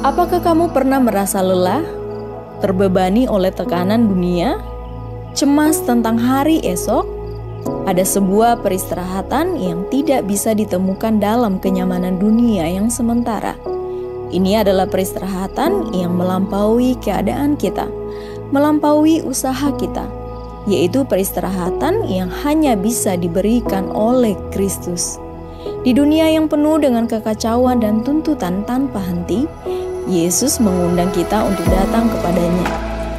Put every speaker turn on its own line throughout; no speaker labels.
Apakah kamu pernah merasa lelah, terbebani oleh tekanan dunia, cemas tentang hari esok? Ada sebuah peristirahatan yang tidak bisa ditemukan dalam kenyamanan dunia yang sementara. Ini adalah peristirahatan yang melampaui keadaan kita, melampaui usaha kita, yaitu peristirahatan yang hanya bisa diberikan oleh Kristus. Di dunia yang penuh dengan kekacauan dan tuntutan tanpa henti, Yesus mengundang kita untuk datang kepadanya.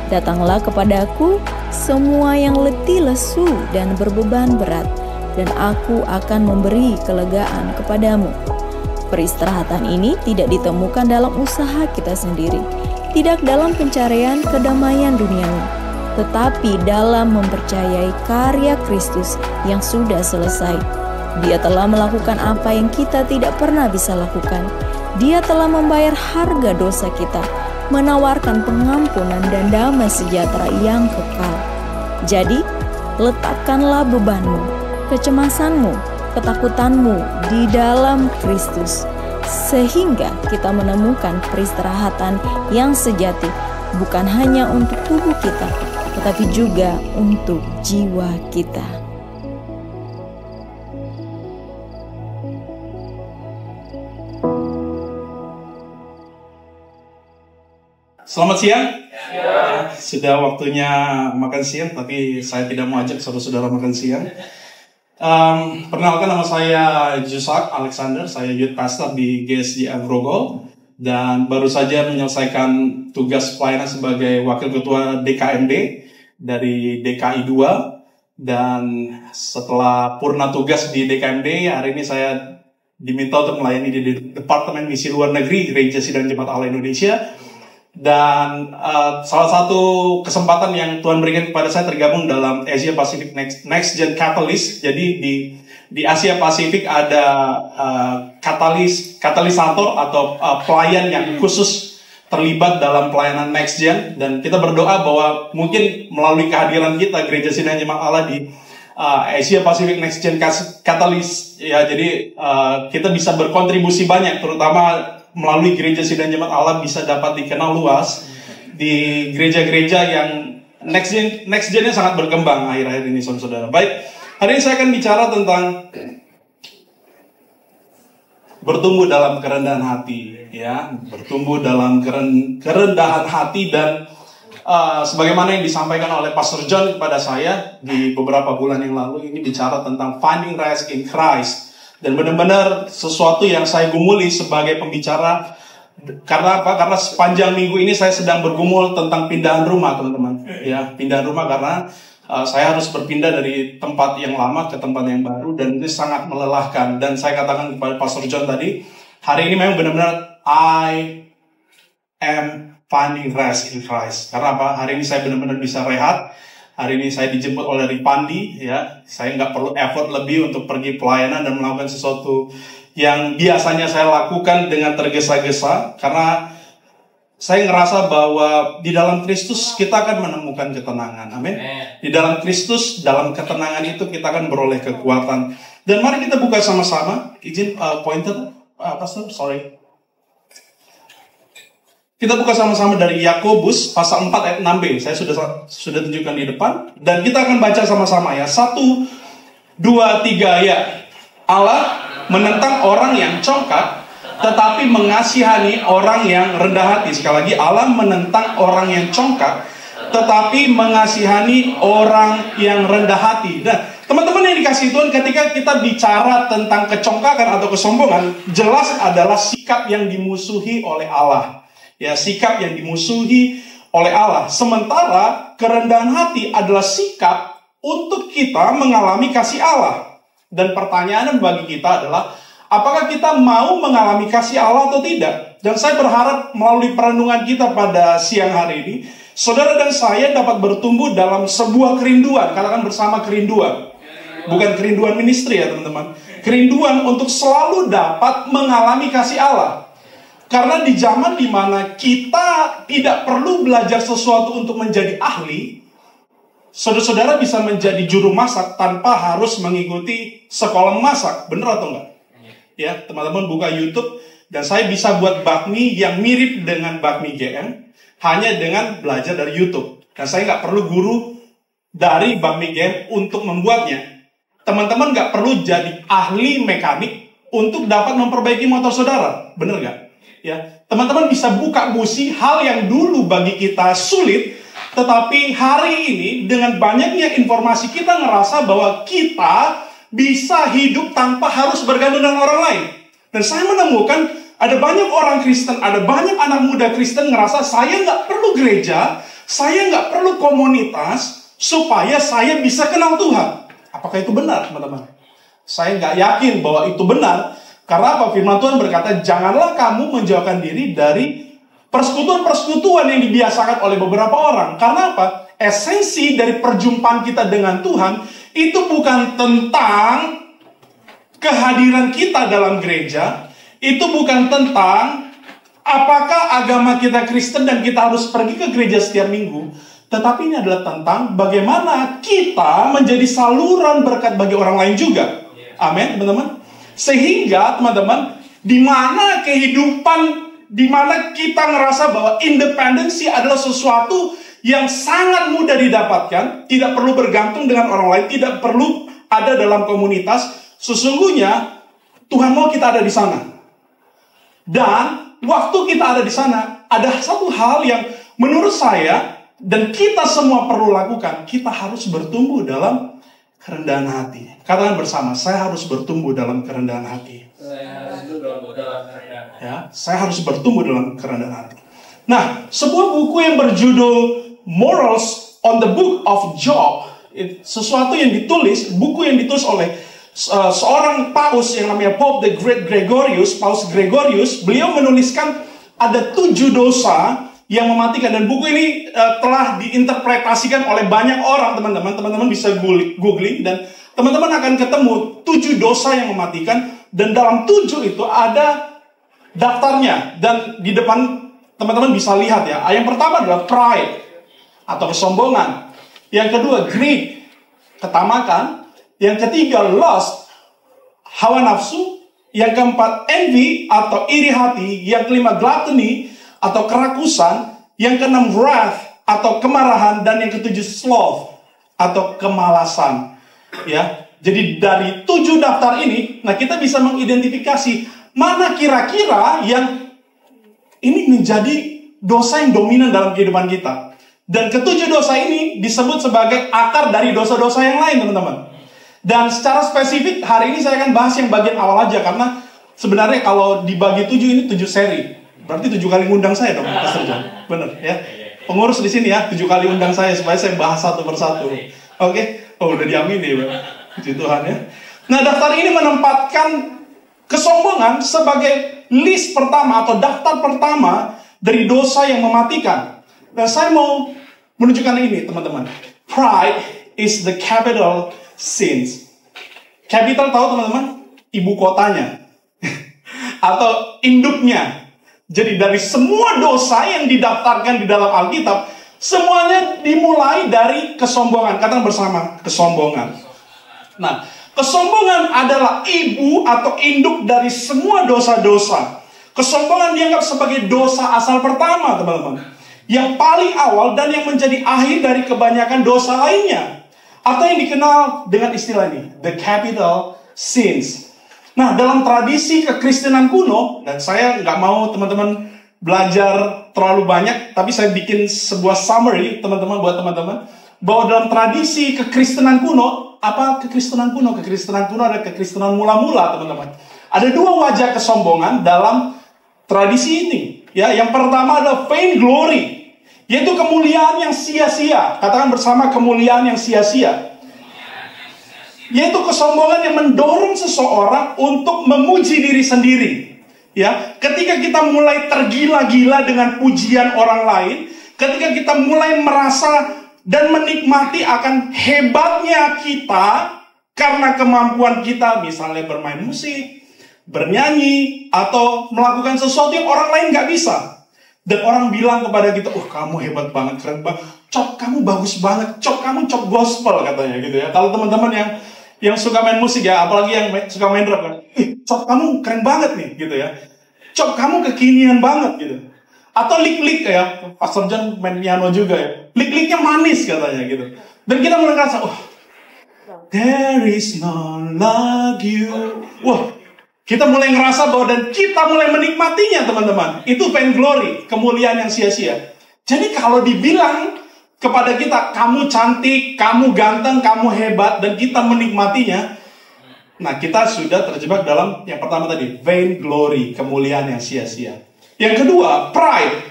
Datanglah kepadaku, semua yang letih lesu dan berbeban berat, dan aku akan memberi kelegaan kepadamu. Peristirahatan ini tidak ditemukan dalam usaha kita sendiri, tidak dalam pencarian kedamaian duniawi, tetapi dalam mempercayai karya Kristus yang sudah selesai. Dia telah melakukan apa yang kita tidak pernah bisa lakukan. Dia telah membayar harga dosa kita, menawarkan pengampunan dan damai sejahtera yang kekal. Jadi, letakkanlah bebanmu, kecemasanmu, ketakutanmu di dalam Kristus, sehingga kita menemukan peristirahatan yang sejati, bukan hanya untuk tubuh kita, tetapi juga untuk jiwa kita.
Selamat siang. Ya. Sudah waktunya makan siang, tapi saya tidak mau ajak saudara-saudara makan siang. Perkenalkan, nama saya Jusak Alexander, saya youth pastor di GSJ Grogol, dan baru saja menyelesaikan tugas pelayanan sebagai wakil ketua DKMD dari DKI 2. Dan setelah purna tugas di DKMD, hari ini saya diminta untuk melayani di Departemen Misi Luar Negeri Gereja Sidang Jemaat Allah Indonesia. Dan salah satu kesempatan yang Tuhan berikan kepada saya tergabung dalam Asia Pacific Next Gen Catalyst. Jadi di Asia Pasifik ada katalisator atau pelayan yang khusus terlibat dalam pelayanan Next Gen. Dan kita berdoa bahwa mungkin melalui kehadiran kita Gereja Sidang Jemaat Allah di Asia Pacific Next Gen Catalyst, ya, jadi kita bisa berkontribusi banyak, terutama melalui Gereja Sidang Jemaat Allah bisa dapat dikenal luas di gereja-gereja yang next gen-nya sangat berkembang akhir-akhir ini, saudara-saudara. Baik, hari ini saya akan bicara tentang bertumbuh dalam kerendahan hati, ya, bertumbuh dalam kerendahan hati. Dan sebagaimana yang disampaikan oleh Pastor John kepada saya di beberapa bulan yang lalu, ini bicara tentang finding rest in Christ. Dan benar-benar sesuatu yang saya gumuli sebagai pembicara. Karena apa? Karena sepanjang minggu ini saya sedang bergumul tentang pindahan rumah, teman-teman. Ya, pindahan rumah karena saya harus berpindah dari tempat yang lama ke tempat yang baru, dan itu sangat melelahkan. Dan saya katakan kepada Pastor John tadi, hari ini memang benar-benar I am finding rest in Christ. Karena apa? Hari ini saya benar-benar bisa rehat. Hari ini saya dijemput oleh Ripandi, ya. Saya nggak perlu effort lebih untuk pergi pelayanan dan melakukan sesuatu yang biasanya saya lakukan dengan tergesa-gesa. Karena saya ngerasa bahwa di dalam Kristus kita akan menemukan ketenangan. Amin. Di dalam Kristus, dalam ketenangan itu kita akan beroleh kekuatan. Dan mari kita buka sama-sama. Izin pointer, Pastor, sorry. Kita buka sama-sama dari Yakobus pasal 4 ayat 6b. Saya sudah tunjukkan di depan. Dan kita akan baca sama-sama, ya. 1, 2, 3, ya. Allah menentang orang yang congkak, tetapi mengasihani orang yang rendah hati. Sekali lagi, Allah menentang orang yang congkak, tetapi mengasihani orang yang rendah hati. Nah, teman-teman yang dikasihi Tuhan, ketika kita bicara tentang kecongkakan atau kesombongan, jelas adalah sikap yang dimusuhi oleh Allah. Ya, sikap yang dimusuhi oleh Allah. Sementara kerendahan hati adalah sikap untuk kita mengalami kasih Allah. Dan pertanyaan bagi kita adalah, apakah kita mau mengalami kasih Allah atau tidak? Dan saya berharap melalui perenungan kita pada siang hari ini, saudara dan saya dapat bertumbuh dalam sebuah kerinduan. Katakan bersama, kerinduan. Bukan kerinduan ministry, ya teman-teman. Kerinduan untuk selalu dapat mengalami kasih Allah. Karena di zaman dimana kita tidak perlu belajar sesuatu untuk menjadi ahli, saudara-saudara bisa menjadi juru masak tanpa harus mengikuti sekolah masak. Benar atau enggak? Ya, teman-teman buka YouTube, Dan saya bisa buat bakmi yang mirip dengan bakmi GM hanya dengan belajar dari YouTube. Dan saya nggak perlu guru dari bakmi GM untuk membuatnya. Teman-teman nggak perlu jadi ahli mekanik untuk dapat memperbaiki motor saudara. Bener nggak? Ya, teman-teman bisa buka busi hal yang dulu bagi kita sulit, tetapi hari ini dengan banyaknya informasi kita ngerasa bahwa kita bisa hidup tanpa harus bergantung dengan orang lain. Dan saya menemukan ada banyak orang Kristen, ada banyak anak muda Kristen ngerasa saya nggak perlu gereja, saya nggak perlu komunitas supaya saya bisa kenal Tuhan. Apakah itu benar, teman-teman? Saya nggak yakin bahwa itu benar. Karena apa? Firman Tuhan berkata, janganlah kamu menjauhkan diri dari persekutuan-persekutuan yang dibiasakan oleh beberapa orang. Karena apa? Esensi dari perjumpaan kita dengan Tuhan itu bukan tentang kehadiran kita dalam gereja. Itu bukan tentang apakah agama kita Kristen dan kita harus pergi ke gereja setiap minggu. Tetapi ini adalah tentang bagaimana kita menjadi saluran berkat bagi orang lain juga. Amin, teman-teman. Sehingga, teman-teman, di mana kehidupan, di mana kita ngerasa bahwa independensi adalah sesuatu yang sangat mudah didapatkan, tidak perlu bergantung dengan orang lain, tidak perlu ada dalam komunitas. Sesungguhnya, Tuhan mau kita ada di sana. Dan, waktu kita ada di sana, ada satu hal yang menurut saya dan kita semua perlu lakukan. Kita harus bertumbuh dalam kerendahan hati. Katakan bersama, saya harus bertumbuh dalam kerendahan hati. Ya, saya harus bertumbuh dalam kerendahan hati. Nah, sebuah buku yang berjudul Morals on the Book of Job, sesuatu yang ditulis, buku yang ditulis oleh seorang paus yang namanya Pope the Great Gregorius, Paus Gregorius. Beliau menuliskan ada 7 dosa yang mematikan, dan buku ini telah diinterpretasikan oleh banyak orang, teman-teman. Teman-teman bisa googling dan teman-teman akan ketemu 7 dosa yang mematikan, dan dalam 7 itu ada daftarnya, dan di depan teman-teman bisa lihat ya. Yang pertama adalah pride atau kesombongan. Yang kedua greed, ketamakan. Yang ketiga lust, hawa nafsu. Yang keempat envy atau iri hati. Yang kelima gluttony atau kerakusan, yang keenam wrath atau kemarahan, dan yang ketujuh sloth atau kemalasan. Ya, jadi dari 7 daftar ini, nah kita bisa mengidentifikasi mana kira-kira yang ini menjadi dosa yang dominan dalam kehidupan kita. Dan ke-7 dosa ini disebut sebagai akar dari dosa-dosa yang lain, teman-teman. Dan secara spesifik hari ini saya akan bahas yang bagian awal aja, karena sebenarnya kalau dibagi 7 ini 7 seri. Berarti 7 kali ngundang saya dong, Pastor John. Bener ya. Pengurus di sini ya, 7 kali undang saya supaya saya bahas satu persatu. Oke? Oh, udah diamini ya, puji Tuhan ya. Nah, daftar ini menempatkan kesombongan sebagai list pertama atau daftar pertama dari dosa yang mematikan. Dan saya mau menunjukkan ini, teman-teman. Pride is the capital sins. Capital tahu, teman-teman? Ibu kotanya. Atau induknya. Jadi dari semua dosa yang didaftarkan di dalam Alkitab, semuanya dimulai dari kesombongan. Katakan bersama, kesombongan. Nah, kesombongan adalah ibu atau induk dari semua dosa-dosa. Kesombongan dianggap sebagai dosa asal pertama, teman-teman. Yang paling awal dan yang menjadi akhir dari kebanyakan dosa lainnya. Atau yang dikenal dengan istilah ini, the capital sins. Nah, dalam tradisi kekristenan kuno, dan saya nggak mau teman-teman belajar terlalu banyak, tapi saya bikin sebuah summary, teman-teman, buat teman-teman, bahwa dalam tradisi kekristenan kuno, apa kekristenan kuno? Kekristenan kuno ada kekristenan mula-mula, teman-teman. Ada 2 wajah kesombongan dalam tradisi ini. Ya, yang pertama adalah vain glory, yaitu kemuliaan yang sia-sia. Katakan bersama, kemuliaan yang sia-sia. Yaitu kesombongan yang mendorong seseorang untuk memuji diri sendiri. Ya, ketika kita mulai tergila-gila dengan pujian orang lain, ketika kita mulai merasa dan menikmati akan hebatnya kita karena kemampuan kita, misalnya bermain musik, bernyanyi, atau melakukan sesuatu yang orang lain nggak bisa. Dan orang bilang kepada kita, kamu hebat banget, keren banget, Cok, kamu bagus banget, Cok, kamu cok gospel, katanya gitu ya. Kalau teman-teman yang suka main musik ya, apalagi yang suka main rap kan, Cok, kamu keren banget nih, gitu ya. Cok, kamu kekinian banget gitu. Atau lik-lik ya, Pastor John main piano juga ya. Lik-liknya manis katanya gitu. Dan kita mulai ngerasa, there is none like you. Wah, kita mulai ngerasa bahwa dan kita mulai menikmatinya teman-teman. Itu vainglory, kemuliaan yang sia-sia. Jadi kalau dibilang kepada kita, kamu cantik, kamu ganteng, kamu hebat, dan kita menikmatinya, nah kita sudah terjebak dalam yang pertama tadi, vainglory, kemuliaan yang sia-sia. Yang kedua, pride,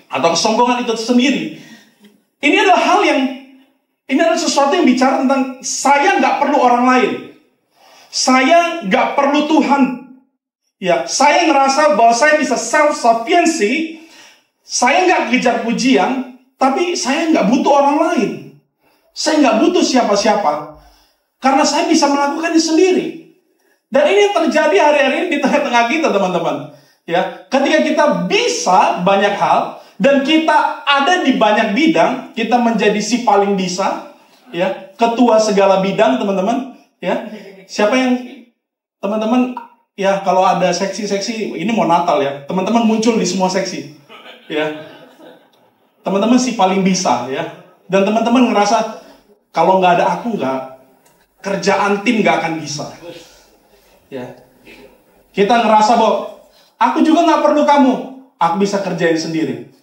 atau kesombongan itu sendiri. Ini adalah sesuatu yang bicara tentang saya nggak perlu orang lain. Saya nggak perlu Tuhan. Ya, saya ngerasa bahwa saya bisa self-sufficiency. Saya nggak kejar pujian, tapi saya nggak butuh orang lain. Saya nggak butuh siapa-siapa. Karena saya bisa melakukannya sendiri. Dan ini yang terjadi hari-hari ini di tengah-tengah kita, teman-teman. Ya, ketika kita bisa banyak hal, dan kita ada di banyak bidang, kita menjadi si paling bisa, ya, ketua segala bidang, teman-teman. Ya, siapa yang, teman-teman, ya kalau ada seksi-seksi, ini mau Natal ya, teman-teman muncul di semua seksi. Ya, teman-teman si paling bisa ya, dan teman-teman ngerasa kalau nggak ada aku kerjaan tim nggak akan bisa. Ya, kita ngerasa bahwa aku juga nggak perlu kamu, aku bisa kerjain sendiri.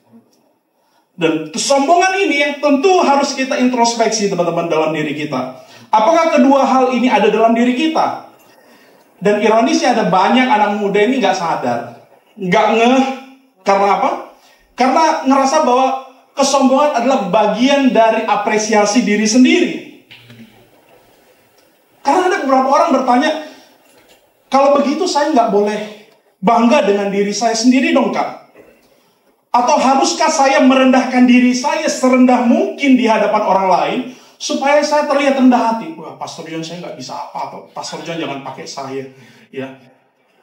Dan kesombongan ini yang tentu harus kita introspeksi teman-teman dalam diri kita. Apakah kedua hal ini ada dalam diri kita? Dan ironisnya ada banyak anak muda ini nggak sadar, nggak ngeh. Karena apa? Karena ngerasa bahwa kesombongan adalah bagian dari apresiasi diri sendiri. Karena ada beberapa orang bertanya, kalau begitu saya nggak boleh bangga dengan diri saya sendiri dong Kak? Atau haruskah saya merendahkan diri saya serendah mungkin di hadapan orang lain supaya saya terlihat rendah hati? Wah, Pastor John saya nggak bisa apa-apa. Pastor John jangan pakai saya, ya,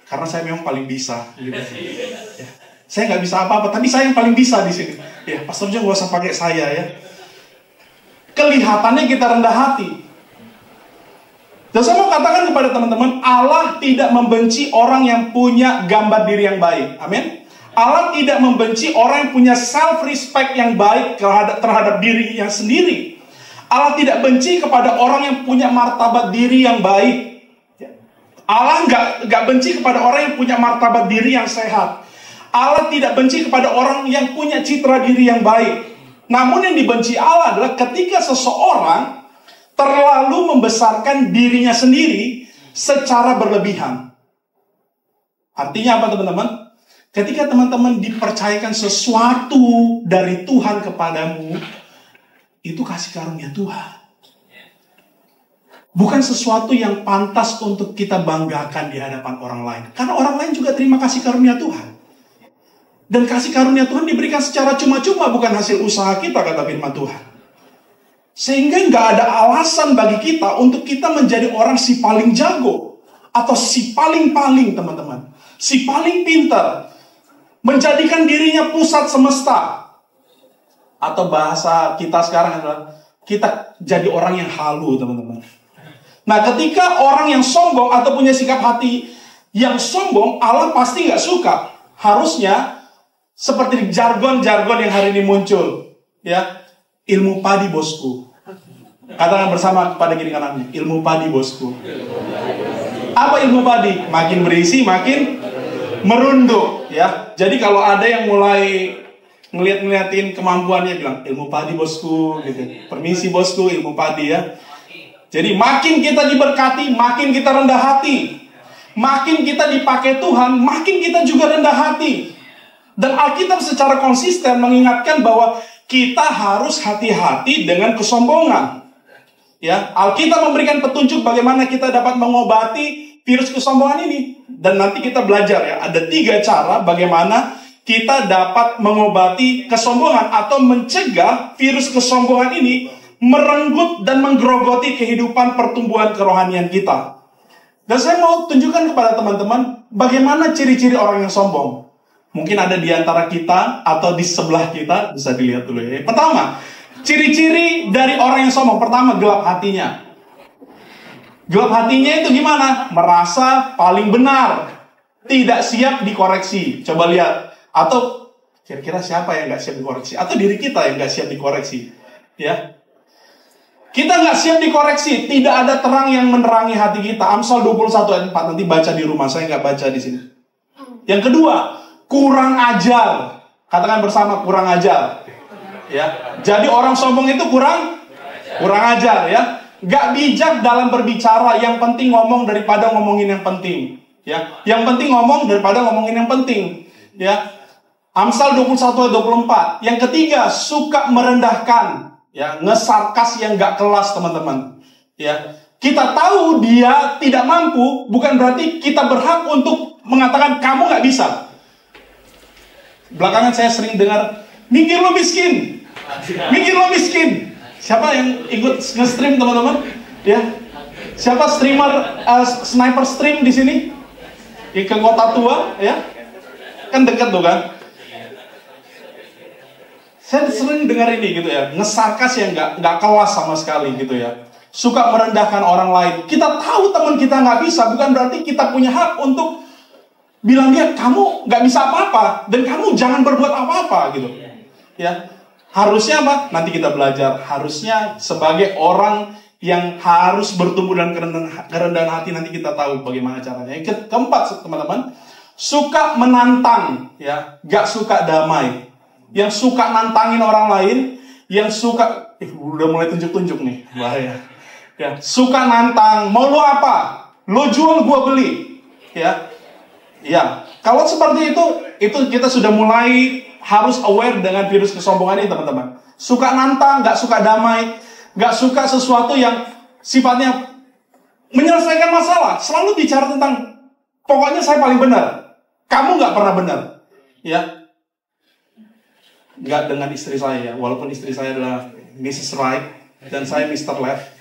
karena saya memang paling bisa. Gitu. Ya. Saya nggak bisa apa-apa, tapi saya yang paling bisa di sini. Ya, Pastor John nggak usah pakai saya ya. Kelihatannya kita rendah hati. Dan saya mau katakan kepada teman-teman, Allah tidak membenci orang yang punya gambar diri yang baik. Amin. Allah tidak membenci orang yang punya self-respect yang baik terhadap dirinya sendiri. Allah tidak benci kepada orang yang punya martabat diri yang baik. Allah nggak benci kepada orang yang punya martabat diri yang sehat. Allah tidak benci kepada orang yang punya citra diri yang baik. Namun yang dibenci Allah adalah ketika seseorang terlalu membesarkan dirinya sendiri secara berlebihan. Artinya apa teman-teman? Ketika teman-teman dipercayakan sesuatu dari Tuhan kepadamu, itu kasih karunia Tuhan. Bukan sesuatu yang pantas untuk kita banggakan di hadapan orang lain. Karena orang lain juga terima kasih karunia Tuhan. Dan kasih karunia Tuhan diberikan secara cuma-cuma, bukan hasil usaha kita, kata firman Tuhan. Sehingga nggak ada alasan bagi kita untuk kita menjadi orang si paling jago. Atau si paling-paling, teman-teman. Si paling pintar. Menjadikan dirinya pusat semesta. Atau bahasa kita sekarang adalah kita jadi orang yang halu, teman-teman. Nah, ketika orang yang sombong atau punya sikap hati yang sombong, Allah pasti nggak suka. Harusnya seperti jargon-jargon yang hari ini muncul, ya, ilmu padi bosku. Katakan bersama kepada kiri kanannya, ilmu padi bosku. Apa ilmu padi? Makin berisi, makin merunduk, ya. Jadi kalau ada yang mulai ngeliatin kemampuannya, bilang ilmu padi bosku, gitu. Permisi bosku, ilmu padi ya. Jadi makin kita diberkati, makin kita rendah hati. Makin kita dipakai Tuhan, makin kita juga rendah hati. Dan Alkitab secara konsisten mengingatkan bahwa kita harus hati-hati dengan kesombongan. Ya, Alkitab memberikan petunjuk bagaimana kita dapat mengobati virus kesombongan ini. Dan nanti kita belajar ya, ada 3 cara bagaimana kita dapat mengobati kesombongan atau mencegah virus kesombongan ini merenggut dan menggerogoti kehidupan pertumbuhan kerohanian kita. Dan saya mau tunjukkan kepada teman-teman bagaimana ciri-ciri orang yang sombong. Mungkin ada di antara kita atau di sebelah kita, bisa dilihat dulu ya. Pertama, ciri-ciri dari orang yang sombong. Pertama, gelap hatinya. Gelap hatinya itu gimana? Merasa paling benar. tidak siap dikoreksi. Coba lihat. Atau kira-kira siapa yang nggak siap dikoreksi? Atau diri kita yang nggak siap dikoreksi? Ya, kita nggak siap dikoreksi. Tidak ada terang yang menerangi hati kita. Amsal 21 ayat 4. Nanti baca di rumah. Saya nggak baca di sini. Yang kedua, kurang ajar. Katakan bersama, kurang ajar. Ya, jadi orang sombong itu kurang ajar, ya. Gak bijak dalam berbicara. Yang penting ngomong daripada ngomongin yang penting. Ya, yang penting ngomong daripada ngomongin yang penting. Ya, Amsal 21 ayat 24. Yang ketiga, suka merendahkan. Ya, ngesarkas yang gak kelas, teman-teman. Ya, kita tahu dia tidak mampu, bukan berarti kita berhak untuk mengatakan kamu gak bisa. Belakangan saya sering dengar, mikir lo miskin, mikir lo miskin. Siapa yang ikut nge-stream, teman-teman? Ya, siapa streamer sniper stream di sini? Ke Kota Tua, ya, kan dekat tuh kan. Saya sering dengar ini gitu ya, ngesarkas yang nggak kelas sama sekali gitu ya. Suka merendahkan orang lain. Kita tahu teman kita nggak bisa, bukan berarti kita punya hak untuk bilang dia, kamu nggak bisa apa-apa, dan kamu jangan berbuat apa-apa gitu. Ya, harusnya apa? Nanti kita belajar. Harusnya sebagai orang yang harus bertumbuh dalam kerendahan hati, nanti kita tahu bagaimana caranya. Yang keempat, teman-teman, suka menantang, ya, nggak suka damai. Yang suka nantangin orang lain, yang suka, udah mulai tunjuk-tunjuk nih, bahaya. Ya, suka nantang, mau lo apa? Lo jual, gua beli. Ya, ya. Kalau seperti itu kita sudah mulai harus aware dengan virus kesombongan ini, teman-teman. Suka nantang, nggak suka damai, nggak suka sesuatu yang sifatnya menyelesaikan masalah. Selalu bicara tentang, pokoknya saya paling benar, kamu nggak pernah benar. Ya. Nggak dengan istri saya, ya. Walaupun istri saya adalah Mrs. Right dan saya Mr. Left.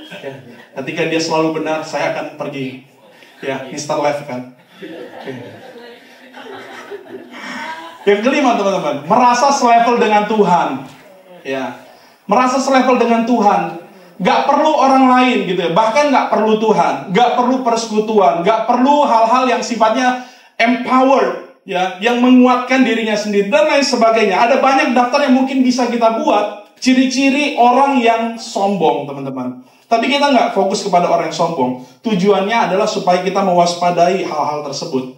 Ya. Ketika dia selalu benar, saya akan pergi. Ya, Mr. Left kan. Ya. Yang kelima, teman-teman, merasa selevel dengan Tuhan. Ya, merasa selevel dengan Tuhan. Nggak perlu orang lain gitu ya. Bahkan nggak perlu Tuhan, nggak perlu persekutuan, nggak perlu hal-hal yang sifatnya empowered. Ya, yang menguatkan dirinya sendiri dan lain sebagainya. Ada banyak daftar yang mungkin bisa kita buat ciri-ciri orang yang sombong, teman-teman. Tapi kita nggak fokus kepada orang yang sombong. Tujuannya adalah supaya kita mewaspadai hal-hal tersebut.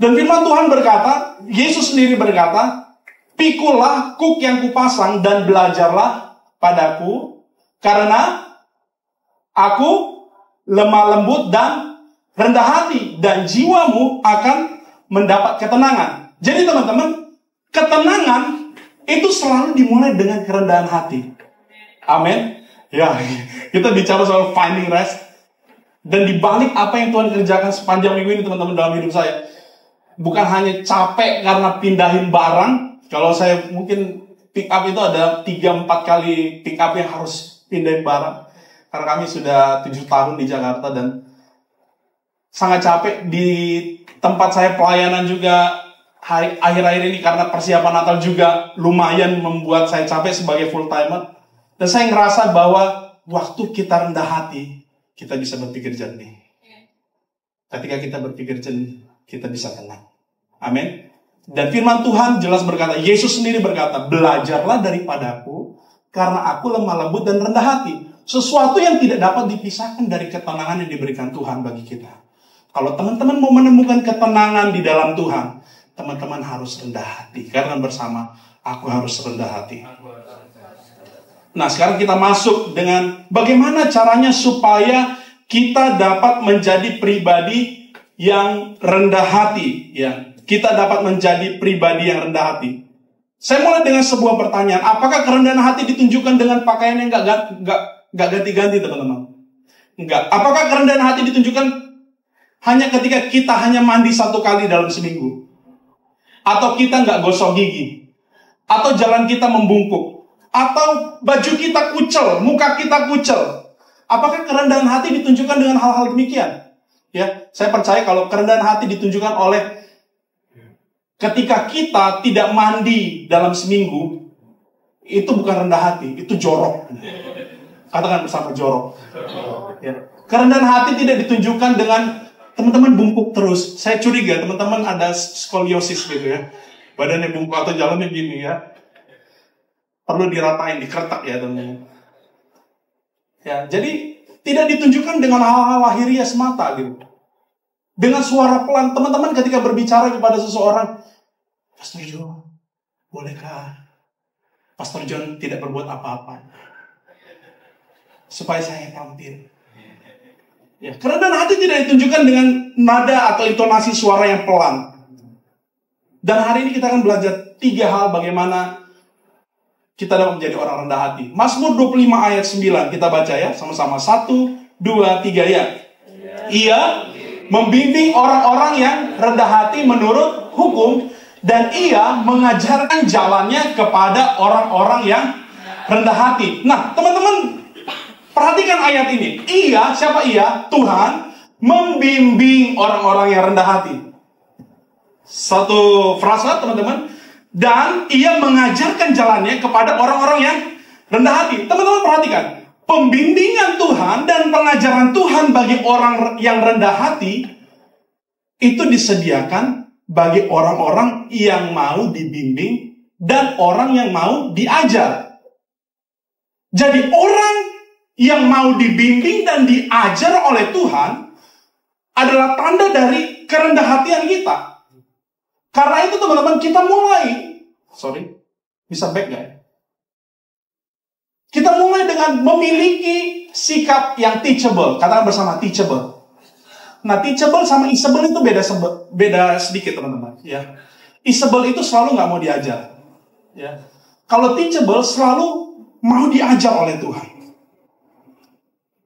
Dan firman Tuhan berkata, Yesus sendiri berkata, pikulah kuk yang kupasang dan belajarlah padaku, karena aku lemah lembut dan rendah hati, dan jiwamu akan mendapat ketenangan. Jadi teman-teman, ketenangan itu selalu dimulai dengan kerendahan hati. Amin. Ya, kita bicara soal finding rest. Dan dibalik apa yang Tuhan kerjakan sepanjang minggu ini, teman-teman, dalam hidup saya, bukan hanya capek karena pindahin barang. Kalau saya mungkin pick up itu ada 3-4 kali pick up yang harus pindahin barang. Karena kami sudah 7 tahun di Jakarta dan sangat capek. Di tempat saya pelayanan juga akhir-akhir ini karena persiapan Natal juga lumayan membuat saya capek sebagai full timer. Dan saya ngerasa bahwa waktu kita rendah hati, kita bisa berpikir jernih. Ketika kita berpikir jernih, kita bisa tenang. Amin. Dan firman Tuhan jelas berkata, Yesus sendiri berkata, belajarlah daripadaku, karena aku lemah lembut dan rendah hati. Sesuatu yang tidak dapat dipisahkan dari ketenangan yang diberikan Tuhan bagi kita. Kalau teman-teman mau menemukan ketenangan di dalam Tuhan, teman-teman harus rendah hati. Karena bersama, aku harus rendah hati. Nah, sekarang kita masuk dengan bagaimana caranya supaya kita dapat menjadi pribadi yang rendah hati. Ya, kita dapat menjadi pribadi yang rendah hati. Saya mulai dengan sebuah pertanyaan. Apakah kerendahan hati ditunjukkan dengan pakaian yang nggak ganti-ganti, teman-teman? Enggak. Apakah kerendahan hati ditunjukkan hanya ketika kita hanya mandi 1 kali dalam seminggu? Atau kita nggak gosok gigi? Atau jalan kita membungkuk? Atau baju kita kucel, muka kita kucel? Apakah kerendahan hati ditunjukkan dengan hal-hal demikian? Ya, saya percaya kalau kerendahan hati ditunjukkan oleh ketika kita tidak mandi dalam seminggu, itu bukan rendah hati, itu jorok. Katakan bersama, jorok. Ya. Kerendahan hati tidak ditunjukkan dengan teman-teman bungkuk terus. Saya curiga teman-teman ada skoliosis gitu ya. Badannya bungkuk atau jalannya gini ya. Perlu diratain, dikeretak ya teman-teman. Ya, jadi tidak ditunjukkan dengan hal-hal lahiriah semata gitu. Dengan suara pelan, teman-teman ketika berbicara kepada seseorang, Pastor John, bolehkah Pastor John tidak berbuat apa-apa supaya saya tampil? Ya, kerendahan hati tidak ditunjukkan dengan nada atau intonasi suara yang pelan. Dan hari ini kita akan belajar 3 hal bagaimana kita dapat menjadi orang rendah hati. Mazmur 25 ayat 9 kita baca ya sama-sama. 1, 2, 3 ya. Ia membimbing orang-orang yang rendah hati menurut hukum, dan ia mengajarkan jalannya kepada orang-orang yang rendah hati. Nah, teman-teman, perhatikan ayat ini. Ia, siapa ia? Tuhan membimbing orang-orang yang rendah hati. Satu frasa, teman-teman. Dan ia mengajarkan jalannya kepada orang-orang yang rendah hati. Teman-teman perhatikan. Pembimbingan Tuhan dan pengajaran Tuhan bagi orang yang rendah hati itu disediakan bagi orang-orang yang mau dibimbing dan orang yang mau diajar. Jadi orang yang mau dibimbing dan diajar oleh Tuhan adalah tanda dari kerendahan kita. Karena itu teman-teman kita mulai, bisa back gak ya? Kita mulai dengan memiliki sikap yang teachable. Katakan bersama, teachable. Nah, teachable sama isable itu beda sedikit, teman-teman. Ya, isable itu selalu nggak mau diajar. Ya, kalau teachable selalu mau diajar oleh Tuhan.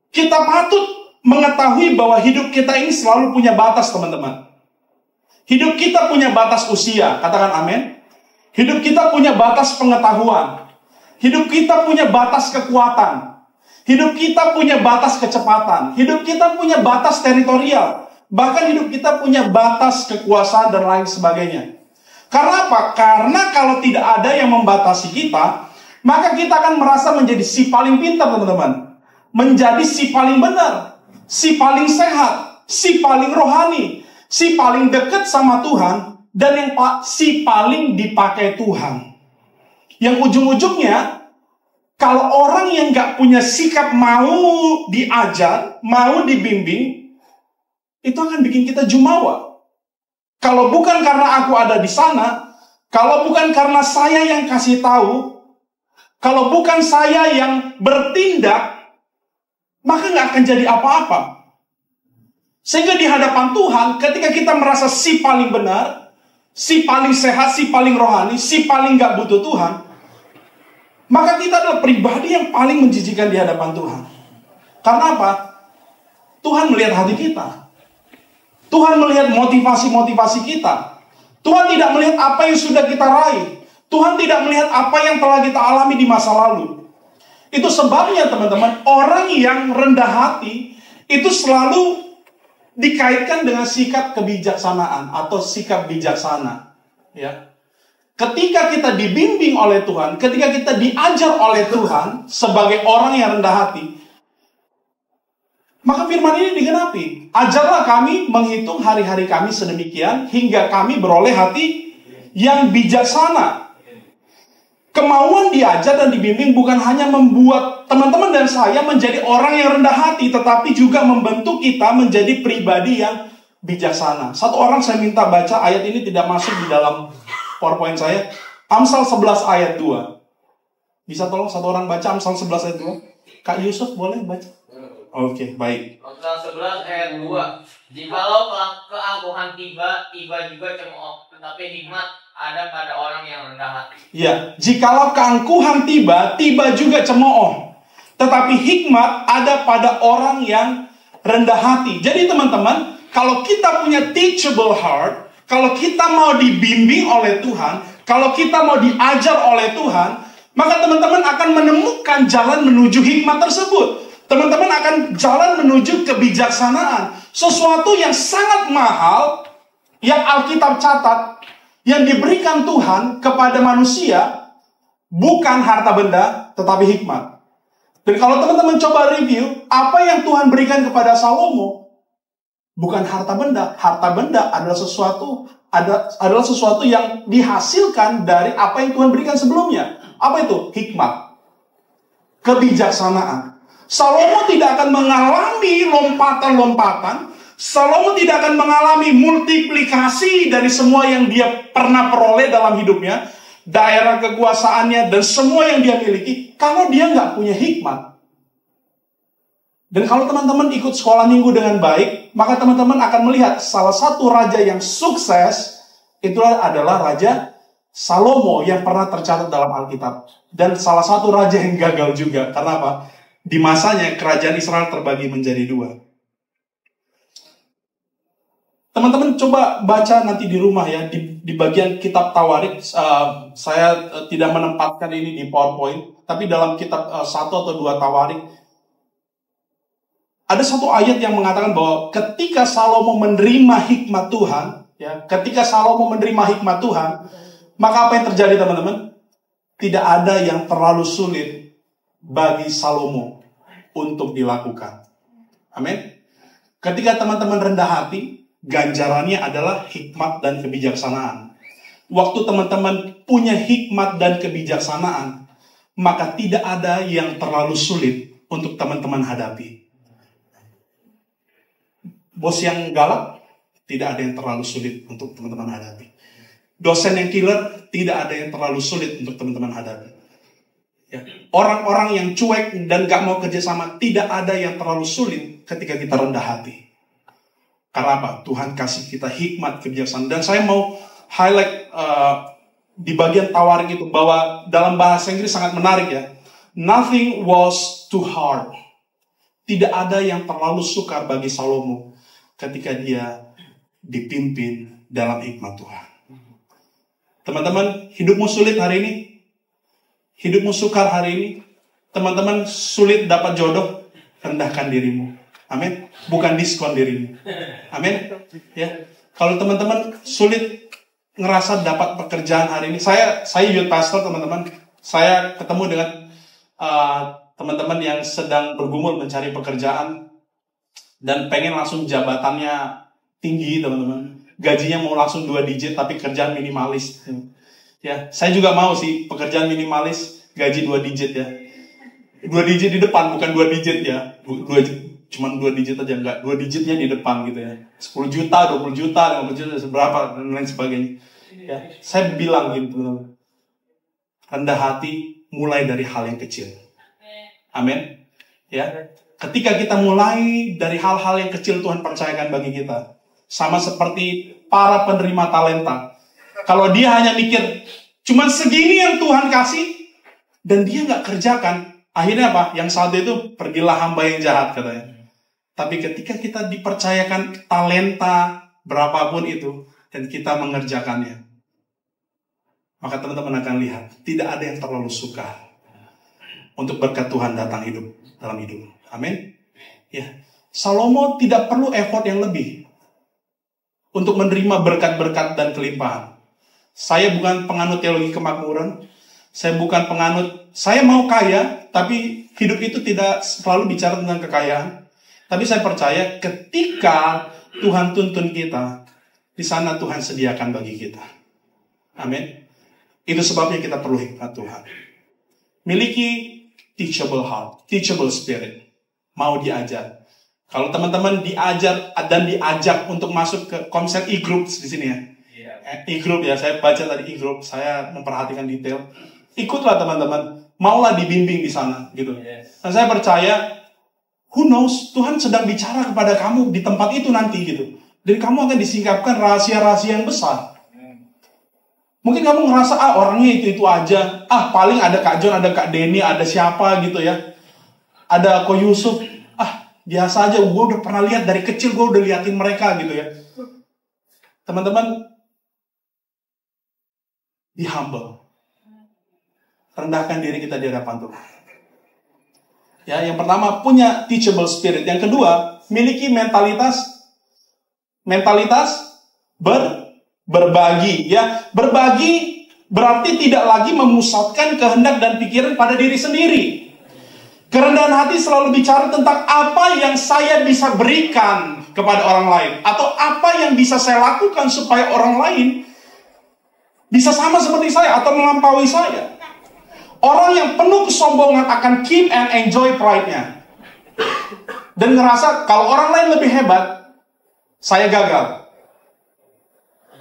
Kita patut mengetahui bahwa hidup kita ini selalu punya batas, teman-teman. Hidup kita punya batas usia. Katakan amin. Hidup kita punya batas pengetahuan. Hidup kita punya batas kekuatan. Hidup kita punya batas kecepatan. Hidup kita punya batas teritorial. Bahkan hidup kita punya batas kekuasaan dan lain sebagainya. Karena apa? Karena kalau tidak ada yang membatasi kita, maka kita akan merasa menjadi si paling pintar, teman-teman. Menjadi si paling benar. Si paling sehat. Si paling rohani. Si paling dekat sama Tuhan. Dan yang si paling dipakai Tuhan. Yang ujung-ujungnya, kalau orang yang gak punya sikap mau diajar, mau dibimbing, itu akan bikin kita jumawa. Kalau bukan karena aku ada di sana, kalau bukan karena saya yang kasih tahu, kalau bukan saya yang bertindak, maka gak akan jadi apa-apa. Sehingga di hadapan Tuhan, ketika kita merasa si paling benar, si paling sehat, si paling rohani, si paling gak butuh Tuhan, maka kita adalah pribadi yang paling menjijikan di hadapan Tuhan. Karena apa? Tuhan melihat hati kita. Tuhan melihat motivasi-motivasi kita. Tuhan tidak melihat apa yang sudah kita raih. Tuhan tidak melihat apa yang telah kita alami di masa lalu. Itu sebabnya teman-teman, orang yang rendah hati itu selalu dikaitkan dengan sikap kebijaksanaan atau sikap bijaksana. Ya. Ketika kita dibimbing oleh Tuhan, ketika kita diajar oleh Tuhan sebagai orang yang rendah hati, maka firman ini digenapi. Ajarlah kami menghitung hari-hari kami sedemikian hingga kami beroleh hati yang bijaksana. Kemauan diajar dan dibimbing bukan hanya membuat teman-teman dan saya menjadi orang yang rendah hati, tetapi juga membentuk kita menjadi pribadi yang bijaksana. Satu orang saya minta baca, ayat ini tidak masuk di dalam PowerPoint saya. Amsal 11 ayat 2. Bisa tolong satu orang baca Amsal 11 ayat 2? Kak Yusuf boleh baca? Oke, baik.
Amsal 11 ayat 2. Jikalau keangkuhan tiba juga cemooh, tetapi hikmat ada pada orang yang rendah hati. Ya, jikalau keangkuhan tiba juga cemooh, tetapi hikmat ada pada orang yang rendah hati. Jadi teman-teman, kalau kita punya teachable heart, kalau kita mau dibimbing oleh Tuhan, kalau kita mau diajar oleh Tuhan, maka teman-teman akan menemukan jalan menuju hikmat tersebut. Teman-teman akan jalan menuju kebijaksanaan. Sesuatu yang sangat mahal, yang Alkitab catat, yang diberikan Tuhan kepada manusia, bukan harta benda, tetapi hikmat. Dan kalau teman-teman coba review, apa yang Tuhan berikan kepada Salomo,
bukan harta benda. Harta benda adalah sesuatu yang dihasilkan dari apa yang Tuhan berikan sebelumnya. Apa itu? Hikmat, kebijaksanaan. Salomo tidak akan mengalami lompatan-lompatan. Salomo tidak akan mengalami multiplikasi dari semua yang dia pernah peroleh dalam hidupnya, daerah kekuasaannya, dan semua yang dia miliki, kalau dia nggak punya hikmat. Dan kalau teman-teman ikut sekolah minggu dengan baik, maka teman-teman akan melihat salah satu raja yang sukses, itulah adalah Raja Salomo yang pernah tercatat dalam Alkitab. Dan salah satu raja yang gagal juga. Karena apa? Di masanya kerajaan Israel terbagi menjadi dua. Teman-teman coba baca nanti di rumah ya, di bagian kitab Tawarik. Saya tidak menempatkan ini di PowerPoint, tapi dalam kitab 1 atau 2 Tawarik, ada satu ayat yang mengatakan bahwa ketika Salomo menerima hikmat Tuhan, ya, ketika Salomo menerima hikmat Tuhan, maka apa yang terjadi teman-teman? Tidak ada yang terlalu sulit bagi Salomo untuk dilakukan. Amin. Ketika teman-teman rendah hati, ganjarannya adalah hikmat dan kebijaksanaan. Waktu teman-teman punya hikmat dan kebijaksanaan, maka tidak ada yang terlalu sulit untuk teman-teman hadapi. Bos yang galak, tidak ada yang terlalu sulit untuk teman-teman hadapi. Dosen yang killer, tidak ada yang terlalu sulit untuk teman-teman hadapi. Ya. Orang-orang yang cuek dan gak mau kerjasama, tidak ada yang terlalu sulit ketika kita rendah hati. Karena apa? Tuhan kasih kita hikmat, kebijaksanaan. Dan saya mau highlight di bagian Tawarik itu, bahwa dalam bahasa Inggris sangat menarik ya. Nothing was too hard. Tidak ada yang terlalu sukar bagi Salomo ketika dia dipimpin dalam hikmat Tuhan. Teman-teman, hidupmu sulit hari ini? Hidupmu sukar hari ini? Teman-teman sulit dapat jodoh? Rendahkan dirimu. Amin. Bukan diskon dirimu. Amin. Ya. Kalau teman-teman sulit ngerasa dapat pekerjaan hari ini, saya youth pastor teman-teman. Saya ketemu dengan teman-teman yang sedang bergumul mencari pekerjaan dan pengen langsung jabatannya tinggi, teman-teman. Gajinya mau langsung 2 digit tapi kerjaan minimalis. Ya, saya juga mau sih pekerjaan minimalis, gaji 2 digit ya. 2 digit di depan, bukan 2 digit ya. Cuman 2 digit aja, enggak. 2 digitnya di depan gitu ya. 10 juta, 20 juta, 50 juta, seberapa, dan lain sebagainya. Ya, saya bilang gitu, teman-teman. Rendah hati mulai dari hal yang kecil. Amin. Ya. Ketika kita mulai dari hal-hal yang kecil Tuhan percayakan bagi kita. Sama seperti para penerima talenta. Kalau dia hanya mikir, cuman segini yang Tuhan kasih, dan dia nggak kerjakan, akhirnya apa? Yang satu itu, pergilah hamba yang jahat katanya. Tapi ketika kita dipercayakan talenta berapapun itu, dan kita mengerjakannya, maka teman-teman akan lihat, tidak ada yang terlalu sukar untuk berkat Tuhan datang dalam hidup. Amin. Ya, Salomo tidak perlu effort yang lebih untuk menerima berkat-berkat dan kelimpahan. Saya bukan penganut teologi kemakmuran. Saya bukan penganut, saya mau kaya, tapi hidup itu tidak selalu bicara tentang kekayaan. Tapi saya percaya ketika Tuhan tuntun kita, di sana Tuhan sediakan bagi kita. Amin. Itu sebabnya kita perlu hikmat Tuhan. Miliki teachable heart, teachable spirit. Mau diajar. Kalau teman-teman diajar dan diajak untuk masuk ke konsep e-group di sini ya. E-group ya, saya baca tadi e-group, saya memperhatikan detail. Ikutlah teman-teman, maulah dibimbing di sana gitu. Dan saya percaya, who knows, Tuhan sedang bicara kepada kamu di tempat itu nanti gitu. Dan kamu akan disingkapkan rahasia-rahasia yang besar. Mungkin kamu ngerasa, orangnya itu aja. Paling ada Kak John, ada Kak Denny, ada siapa gitu ya. Ada Ko Yusuf. Biasa aja, gue udah pernah lihat dari kecil, gue udah liatin mereka gitu ya. Teman-teman, be humble. Rendahkan diri kita di hadapan Tuhan. Ya, yang pertama, punya teachable spirit. Yang kedua, miliki mentalitas berbagi. Ya, berbagi berarti tidak lagi memusatkan kehendak dan pikiran pada diri sendiri. Kerendahan hati selalu bicara tentang apa yang saya bisa berikan kepada orang lain? Atau apa yang bisa saya lakukan supaya orang lain bisa sama seperti saya atau melampaui saya? Orang yang penuh kesombongan akan keep and enjoy pride-nya. Dan ngerasa kalau orang lain lebih hebat, saya gagal.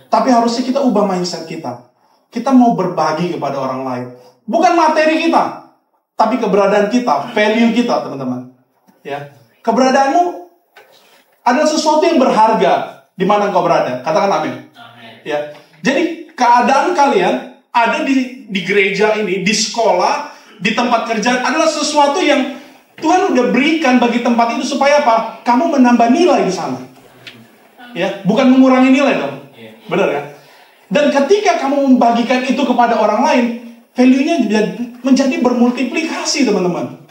Tapi harusnya kita ubah mindset kita. Kita mau berbagi kepada orang lain. Bukan materi kita, tapi keberadaan kita, value kita, teman-teman. Ya, keberadaanmu adalah sesuatu yang berharga di mana engkau berada. Katakan amin. Ya, jadi keadaan kalian ada di gereja ini, di sekolah, di tempat kerja adalah sesuatu yang Tuhan udah berikan bagi tempat itu supaya apa? Kamu menambah nilai di sana. Ya, bukan mengurangi nilai dong. Benar ya? Dan ketika kamu membagikan itu kepada orang lain, value-nya menjadi bermultiplikasi, teman-teman.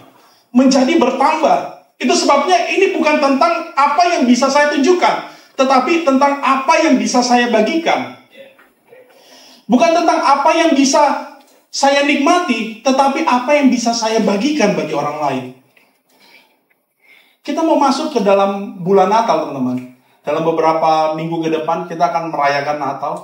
Menjadi bertambah. Itu sebabnya ini bukan tentang apa yang bisa saya tunjukkan, tetapi tentang apa yang bisa saya bagikan. Bukan tentang apa yang bisa saya nikmati, tetapi apa yang bisa saya bagikan bagi orang lain. Kita mau masuk ke dalam bulan Natal, teman-teman. Dalam beberapa minggu ke depan kita akan merayakan Natal.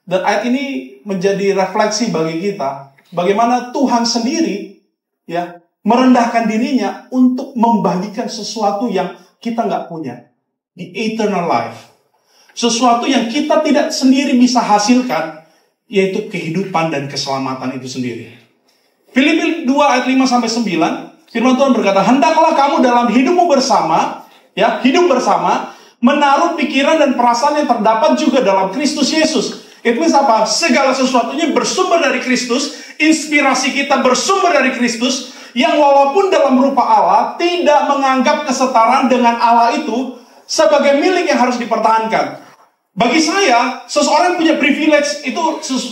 Dan ayat ini menjadi refleksi bagi kita. Bagaimana Tuhan sendiri ya merendahkan dirinya untuk membagikan sesuatu yang kita nggak punya. The eternal life. Sesuatu yang kita tidak sendiri bisa hasilkan, yaitu kehidupan dan keselamatan itu sendiri. Filipi 2 ayat 5-9, firman Tuhan berkata, hendaklah kamu dalam hidupmu bersama, ya, hidup bersama, menaruh pikiran dan perasaan yang terdapat juga dalam Kristus Yesus. Itu apa? Segala sesuatunya bersumber dari Kristus, inspirasi kita bersumber dari Kristus, yang walaupun dalam rupa Allah, tidak menganggap kesetaraan dengan Allah itu sebagai milik yang harus dipertahankan. Bagi saya, seseorang yang punya privilege itu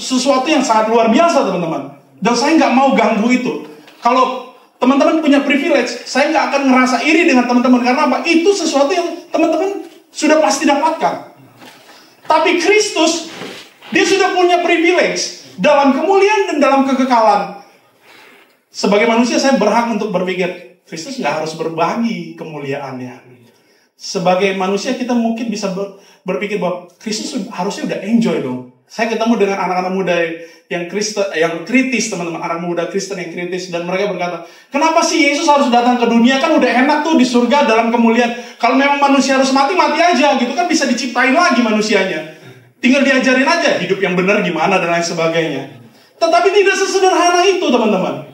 sesuatu yang sangat luar biasa, teman-teman. Dan saya nggak mau ganggu itu. Kalau teman-teman punya privilege, saya nggak akan ngerasa iri dengan teman-teman. Karena apa? Itu sesuatu yang teman-teman sudah pasti dapatkan. Tapi Kristus, dia sudah punya privilege dalam kemuliaan dan dalam kekekalan. Sebagai manusia, saya berhak untuk berpikir, Kristus nggak harus berbagi kemuliaannya. Sebagai manusia, kita mungkin bisa berpikir bahwa Kristus harusnya udah enjoy dong. Saya ketemu dengan anak-anak muda yang Kristen, yang kritis, teman-teman, anak muda Kristen yang kritis, dan mereka berkata, kenapa sih Yesus harus datang ke dunia? Kan udah enak tuh di surga dalam kemuliaan. Kalau memang manusia harus mati, mati aja gitu kan, bisa diciptain lagi manusianya. Tinggal diajarin aja hidup yang benar gimana dan lain sebagainya. Tetapi tidak sesederhana itu, teman-teman.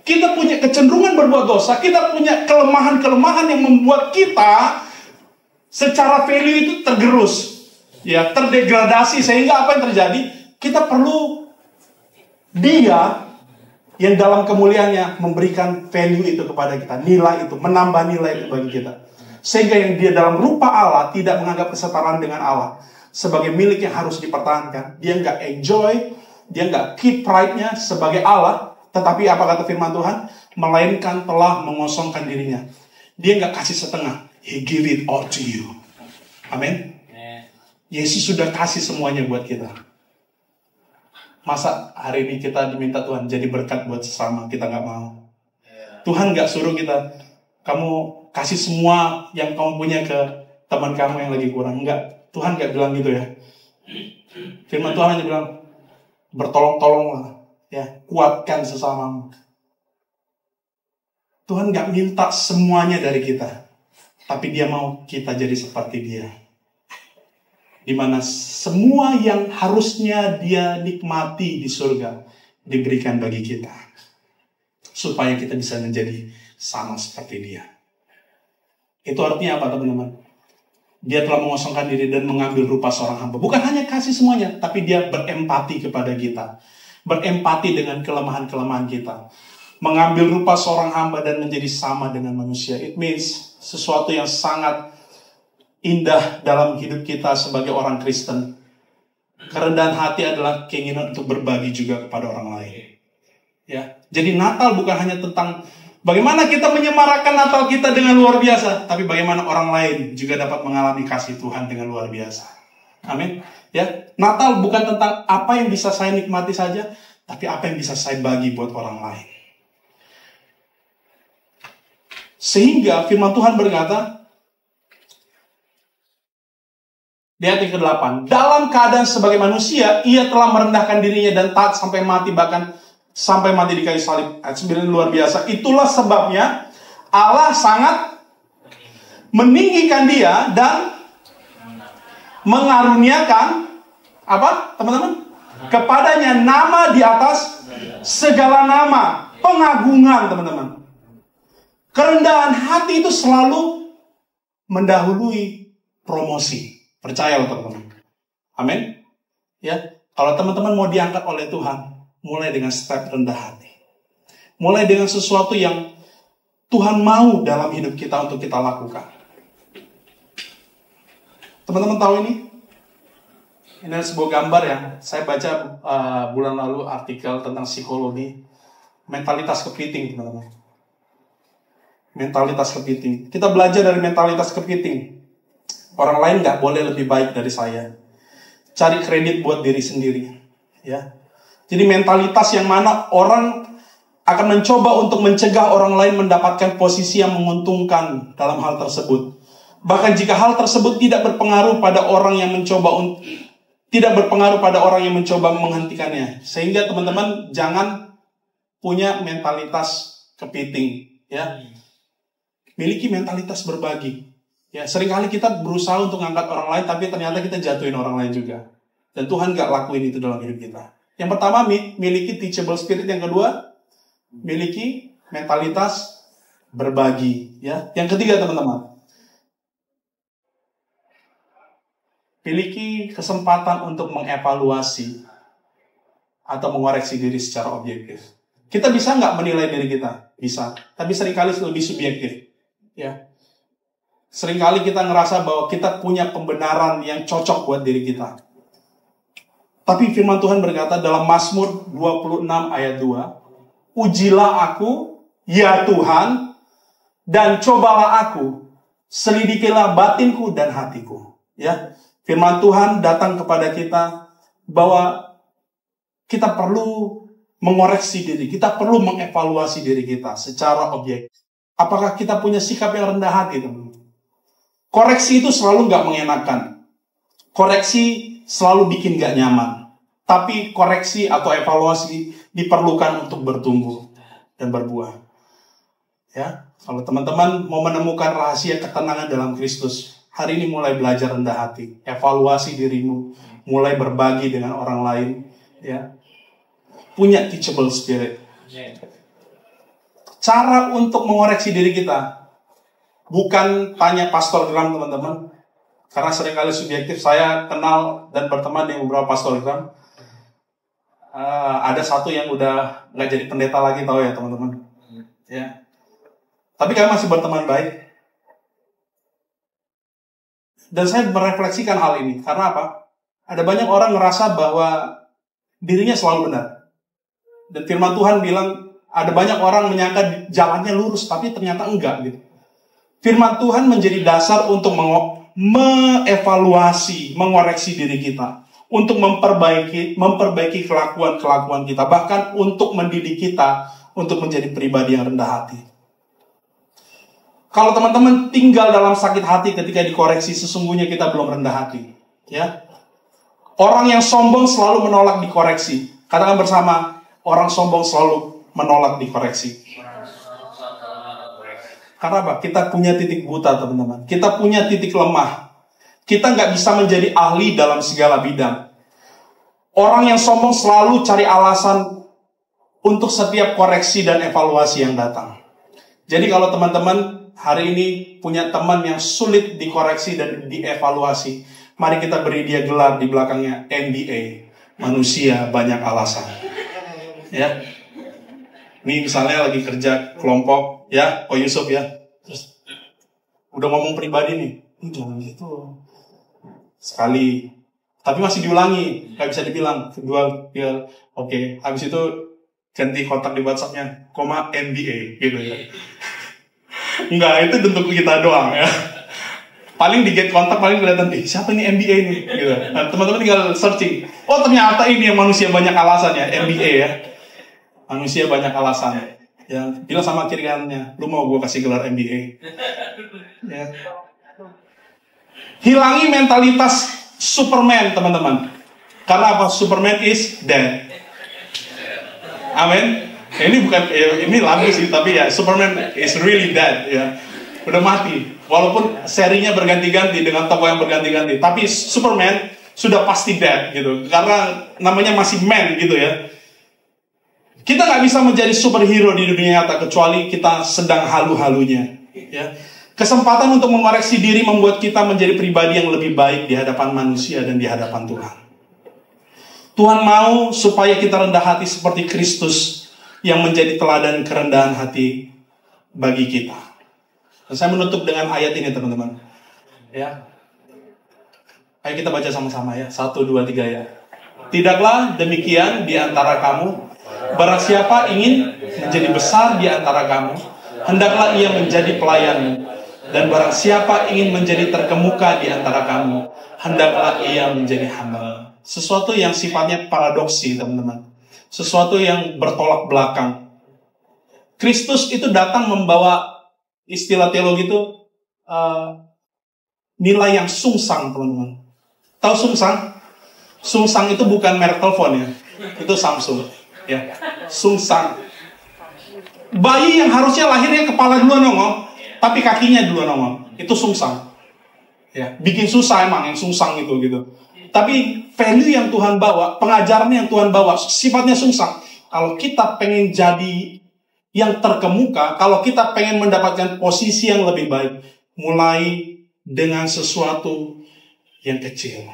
Kita punya kecenderungan berbuat dosa, kita punya kelemahan-kelemahan yang membuat kita secara value itu tergerus, ya, terdegradasi, sehingga apa yang terjadi? Kita perlu Dia yang dalam kemuliaannya memberikan value itu kepada kita, nilai itu, menambah nilai itu bagi kita. Sehingga yang Dia dalam rupa Allah tidak menganggap kesetaraan dengan Allah sebagai milik yang harus dipertahankan. Dia nggak enjoy, dia nggak keep pride-nya sebagai Allah. Tetapi apa kata firman Tuhan? Melainkan telah mengosongkan dirinya. Dia nggak kasih setengah. He give it all to you. Amin. Yesus sudah kasih semuanya buat kita. Masa hari ini kita diminta Tuhan jadi berkat buat sesama, kita nggak mau. Tuhan nggak suruh kita, kamu kasih semua yang kamu punya ke teman kamu yang lagi kurang. Enggak. Tuhan nggak bilang gitu ya. Firman Tuhan hanya bilang, bertolong-tolonglah. Ya, kuatkan sesamamu. Tuhan gak minta semuanya dari kita, tapi Dia mau kita jadi seperti Dia, dimana semua yang harusnya Dia nikmati di surga diberikan bagi kita, supaya kita bisa menjadi sama seperti Dia. Itu artinya apa, teman-teman? Dia telah mengosongkan diri dan mengambil rupa seorang hamba. Bukan hanya kasih semuanya, tapi Dia berempati kepada kita. Berempati dengan kelemahan-kelemahan kita. Mengambil rupa seorang hamba dan menjadi sama dengan manusia. It means sesuatu yang sangat indah dalam hidup kita sebagai orang Kristen. Kerendahan hati adalah keinginan untuk berbagi juga kepada orang lain. Ya, jadi Natal bukan hanya tentang bagaimana kita menyemarakan Natal kita dengan luar biasa, tapi bagaimana orang lain juga dapat mengalami kasih Tuhan dengan luar biasa. Amin. Ya, Natal bukan tentang apa yang bisa saya nikmati saja, tapi apa yang bisa saya bagi buat orang lain. Sehingga firman Tuhan berkata, Di ayat yang ke-8. Dalam keadaan sebagai manusia, ia telah merendahkan dirinya dan taat sampai mati, bahkan sampai mati di kayu salib. Ayat 9 luar biasa. Itulah sebabnya Allah sangat meninggikan dia dan mengaruniakan apa, teman-teman? Kepadanya nama di atas segala nama. Pengagungan, teman-teman. Kerendahan hati itu selalu mendahului promosi. Percayalah, teman-teman. Amin. Ya, kalau teman-teman mau diangkat oleh Tuhan, mulai dengan step rendah hati. Mulai dengan sesuatu yang Tuhan mau dalam hidup kita untuk kita lakukan. Teman-teman tahu ini? Ini adalah sebuah gambar yang saya baca bulan lalu, artikel tentang psikologi mentalitas kepiting, teman-teman. Mentalitas kepiting. Kita belajar dari mentalitas kepiting. Orang lain nggak boleh lebih baik dari saya. Cari kredit buat diri sendiri. Ya. Jadi mentalitas yang mana orang akan mencoba untuk mencegah orang lain mendapatkan posisi yang menguntungkan dalam hal tersebut. Bahkan jika hal tersebut tidak berpengaruh pada orang yang mencoba menghentikannya. Sehingga teman-teman jangan punya mentalitas kepiting. Ya. Miliki mentalitas berbagi. Ya, seringkali kita berusaha untuk ngangkat orang lain, tapi ternyata kita jatuhin orang lain juga. Dan Tuhan gak lakuin itu dalam hidup kita. Yang pertama, miliki teachable spirit. Yang kedua, miliki mentalitas berbagi. Ya. Yang ketiga, teman-teman, miliki kesempatan untuk mengevaluasi atau mengoreksi diri secara objektif. Kita bisa nggak menilai diri kita? Bisa. Tapi seringkali lebih subjektif. Ya. Seringkali kita ngerasa bahwa kita punya pembenaran yang cocok buat diri kita. Tapi firman Tuhan berkata dalam Mazmur 26 ayat 2, ujilah aku, ya Tuhan, dan cobalah aku, selidikilah batinku dan hatiku. Ya, firman Tuhan datang kepada kita bahwa kita perlu mengoreksi diri, kita perlu mengevaluasi diri kita secara objektif. Apakah kita punya sikap yang rendah hati, teman-teman? Koreksi itu selalu nggak mengenakan. Koreksi selalu bikin nggak nyaman. Tapi koreksi atau evaluasi diperlukan untuk bertumbuh dan berbuah. Ya, kalau teman-teman mau menemukan rahasia ketenangan dalam Kristus, hari ini mulai belajar rendah hati, evaluasi dirimu, mulai berbagi dengan orang lain, ya. Punya teachable spirit. Cara untuk mengoreksi diri kita bukan tanya Pastor Graham, teman-teman. Karena seringkali subjektif, saya kenal dan berteman dengan beberapa Pastor Graham. Ada satu yang udah nggak jadi pendeta lagi, tahu ya teman-teman. Ya. Tapi kami masih berteman baik. Dan saya merefleksikan hal ini. Karena apa? Ada banyak orang ngerasa bahwa dirinya selalu benar. Dan firman Tuhan bilang, ada banyak orang menyangka jalannya lurus, tapi ternyata enggak gitu. Firman Tuhan menjadi dasar untuk mengevaluasi, mengoreksi diri kita. Untuk memperbaiki kelakuan-kelakuan kita. Bahkan untuk mendidik kita untuk menjadi pribadi yang rendah hati. Kalau teman-teman tinggal dalam sakit hati ketika dikoreksi, sesungguhnya kita belum rendah hati. Ya. Orang yang sombong selalu menolak dikoreksi. Katakan bersama, orang sombong selalu menolak dikoreksi. Karena apa? Kita punya titik buta, teman-teman. Kita punya titik lemah. Kita nggak bisa menjadi ahli dalam segala bidang. Orang yang sombong selalu cari alasan untuk setiap koreksi dan evaluasi yang datang. Jadi kalau teman-teman hari ini punya teman yang sulit dikoreksi dan dievaluasi, mari kita beri dia gelar di belakangnya MBA. Manusia banyak alasan. Ya. Ini misalnya lagi kerja kelompok, ya, Ko Yusuf ya. Terus udah ngomong pribadi nih, jangan gitu. Sekali, tapi masih diulangi, nggak bisa dibilang. Kedua, ya, oke. Habis itu ganti kontak di WhatsApp-nya, MBA, gitu ya. Enggak, itu bentuk kita doang ya. Paling di get kontak paling kelihatan, siapa ini MBA nih, gitu. Nah, teman-teman tinggal searching. Oh ternyata ini yang manusia banyak alasan ya, MBA ya. Manusia banyak alasan. Ya, bilang sama kiri kanannya, lu mau gue kasih gelar MBA? Ya. Hilangi mentalitas Superman, teman-teman. Karena apa? Superman is dead. Amin. Ini lagu sih, tapi ya Superman is really dead ya. Udah mati. Walaupun serinya berganti-ganti dengan tokoh yang berganti-ganti, tapi Superman sudah pasti dead gitu. Karena namanya masih man gitu ya. Kita nggak bisa menjadi superhero di dunia nyata kecuali kita sedang halu-halunya. Ya. Kesempatan untuk mengoreksi diri membuat kita menjadi pribadi yang lebih baik di hadapan manusia dan di hadapan Tuhan. Tuhan mau supaya kita rendah hati seperti Kristus yang menjadi teladan kerendahan hati bagi kita. Dan saya menutup dengan ayat ini, teman-teman. Ya. Ayo kita baca sama-sama ya. 1, 2, 3 ya. Tidaklah demikian di antara kamu. Barang siapa ingin menjadi besar di antara kamu, hendaklah ia menjadi pelayanmu. Dan barang siapa ingin menjadi terkemuka di antara kamu, hendaklah ia menjadi hamba. Sesuatu yang sifatnya paradoksi, teman-teman. Sesuatu yang bertolak belakang. Kristus itu datang membawa istilah teologi itu nilai yang sungsang, teman-teman. Tahu sungsang? Sungsang itu bukan merek telepon ya. Itu Samsung. Ya. Sungsang. Bayi yang harusnya lahirnya kepala duluan nongol, tapi kakinya duluan nongol. Itu sungsang. Ya, bikin susah emang yang sungsang itu gitu. Tapi value yang Tuhan bawa, pengajaran yang Tuhan bawa, sifatnya sungsang. Kalau kita pengen jadi yang terkemuka, kalau kita pengen mendapatkan posisi yang lebih baik, mulai dengan sesuatu yang kecil.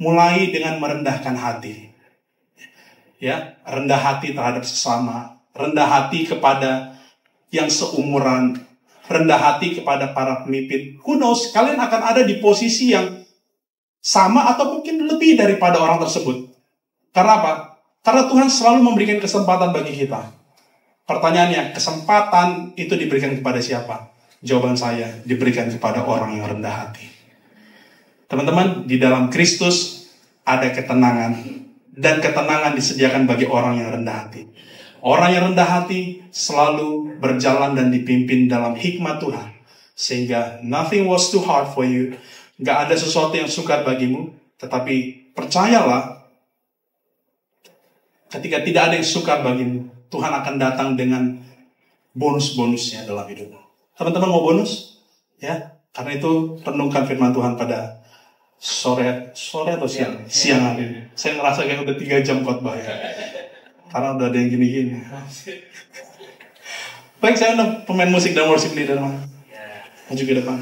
Mulai dengan merendahkan hati. Ya, rendah hati terhadap sesama, rendah hati kepada yang seumuran, rendah hati kepada para pemimpin. Who knows, kalian akan ada di posisi yang sama atau mungkin lebih daripada orang tersebut. Karena apa? Karena Tuhan selalu memberikan kesempatan bagi kita. Pertanyaannya, kesempatan itu diberikan kepada siapa? Jawaban saya, diberikan kepada orang yang rendah hati. Teman-teman, di dalam Kristus ada ketenangan. Dan ketenangan disediakan bagi orang yang rendah hati. Orang yang rendah hati selalu berjalan dan dipimpin dalam hikmat Tuhan. Sehingga nothing was too hard for you. Gak ada sesuatu yang sukar bagimu. Tetapi percayalah, ketika tidak ada yang sukar bagimu, Tuhan akan datang dengan bonus-bonusnya dalam hidupmu. Teman-teman mau bonus? Ya, karena itu renungkan firman Tuhan pada sore atau siang hari ini. Saya ngerasa kayak udah 3 jam khotbah ya. Karena udah ada yang gini-gini. Baik, saya undang pemain musik dan worship leader maju ke depan.